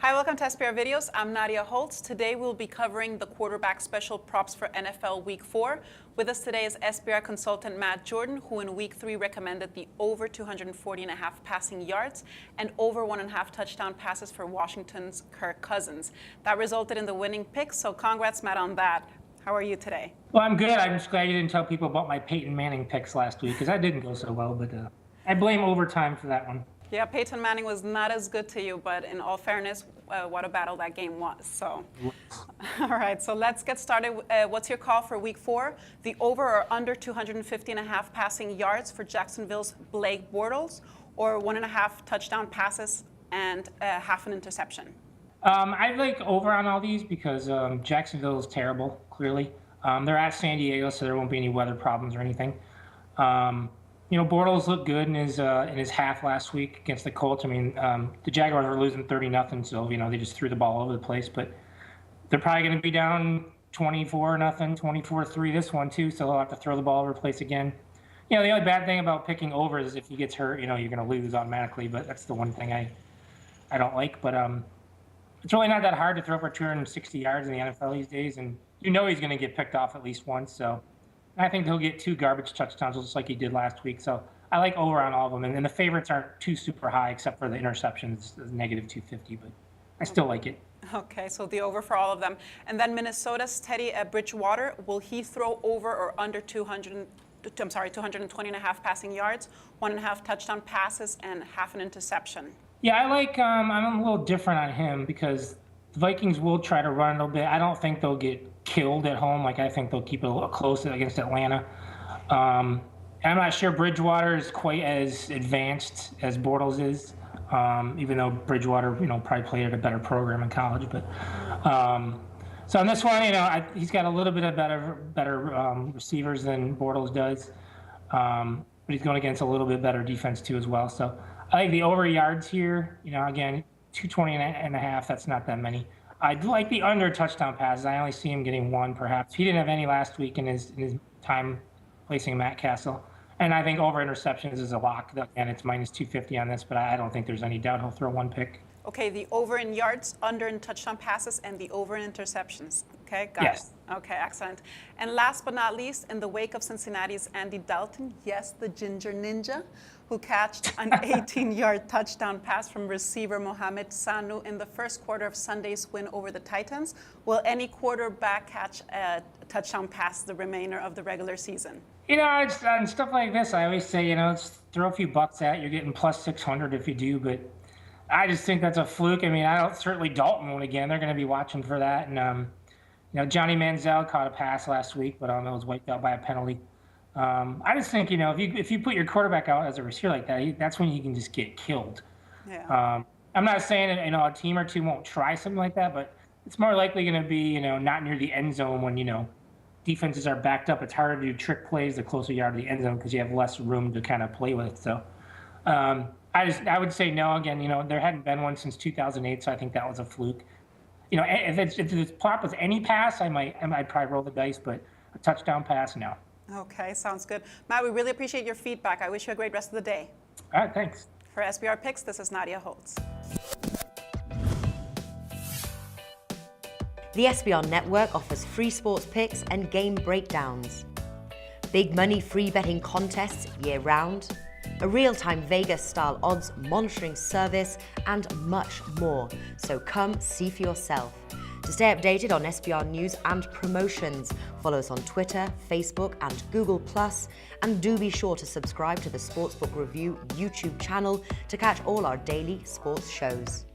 Hi, welcome to SPR Videos. I'm Nadia Holtz. Today we'll be covering the quarterback special props for NFL Week 4. With us today is SPR consultant Matt Jordan, who in Week 3 recommended the over 240.5 passing yards and over 1.5 touchdown passes for Washington's Kirk Cousins. That resulted in the winning pick, so congrats, Matt, on that. How are you today? Well, I'm good. I'm just glad you didn't tell people about my Peyton Manning picks last week, because that didn't go so well, but I blame overtime for that one. Yeah, Peyton Manning was not as good to you, but in all fairness, what a battle that game was. So, all right, so let's get started. What's your call for Week 4? The over or under 250.5 passing yards for Jacksonville's Blake Bortles, or 1.5 touchdown passes and half an interception? I like over on all these because Jacksonville is terrible, clearly. They're at San Diego, so there won't be any weather problems or anything. Bortles looked good in his half last week against the Colts. I mean, the Jaguars were losing 30-0, so they just threw the ball all over the place. But they're probably going to be down 24-0, 24-3 this one too, so they'll have to throw the ball all over the place again. The only bad thing about picking over is if he gets hurt, you're going to lose automatically. But that's the one thing I don't like. But it's really not that hard to throw for 260 yards in the NFL these days, and he's going to get picked off at least once. So I think he'll get 2 garbage touchdowns just like he did last week. So I like over on all of them. And the favorites aren't too super high except for the interceptions, negative 250, but I still like it. Okay, so the over for all of them. And then Minnesota's Teddy Bridgewater, will he throw over or under 220.5 passing yards, 1.5 touchdown passes, and half an interception? Yeah, I like, I'm a little different on him because the Vikings will try to run a little bit. I don't think they'll get killed at home. I think they'll keep it a little close against Atlanta. I'm not sure Bridgewater is quite as advanced as Bortles is, even though Bridgewater, probably played at a better program in college. But so on this one, he's got a little bit of better receivers than Bortles does, but he's going against a little bit better defense too as well. So I like the over yards here. Again, 220.5. That's not that many. I'd like the under touchdown passes. I only see him getting 1, perhaps. He didn't have any last week in his time placing Matt Castle. And I think over interceptions is a lock. And it's minus 250 on this, but I don't think there's any doubt he'll throw 1 pick. Okay, the over in yards, under in touchdown passes, and the over in interceptions. Okay, got Yes. it. Okay, excellent. And last but not least, in the wake of Cincinnati's Andy Dalton, yes, the Ginger Ninja, who catched an 18-yard touchdown pass from receiver Mohamed Sanu in the first quarter of Sunday's win over the Titans. Will any quarterback catch a touchdown pass the remainder of the regular season? It's on stuff like this, I always say, let's throw a few bucks at it. You're getting plus 600 if you do, but I just think that's a fluke. I mean, certainly Dalton won't again. They're going to be watching for that. And, Johnny Manziel caught a pass last week, but it was wiped out by a penalty. I just think, if you put your quarterback out as a receiver like that, that's when he can just get killed. Yeah. I'm not saying that, a team or two won't try something like that, but it's more likely going to be, not near the end zone when, defenses are backed up. It's harder to do trick plays the closer you are to the end zone because you have less room to kind of play with. So I would say no. Again, there hadn't been one since 2008, so I think that was a fluke. If the prop was any pass, I might probably roll the dice, but a touchdown pass, no. Okay, sounds good. Matt, we really appreciate your feedback. I wish you a great rest of the day. All right, thanks. For SBR Picks, this is Nadia Holtz. The SBR Network offers free sports picks and game breakdowns, big money free betting contests year-round, a real-time Vegas-style odds monitoring service, and much more. So come see for yourself. To stay updated on SBR news and promotions, follow us on Twitter, Facebook, and Google+, and do be sure to subscribe to the Sportsbook Review YouTube channel to catch all our daily sports shows.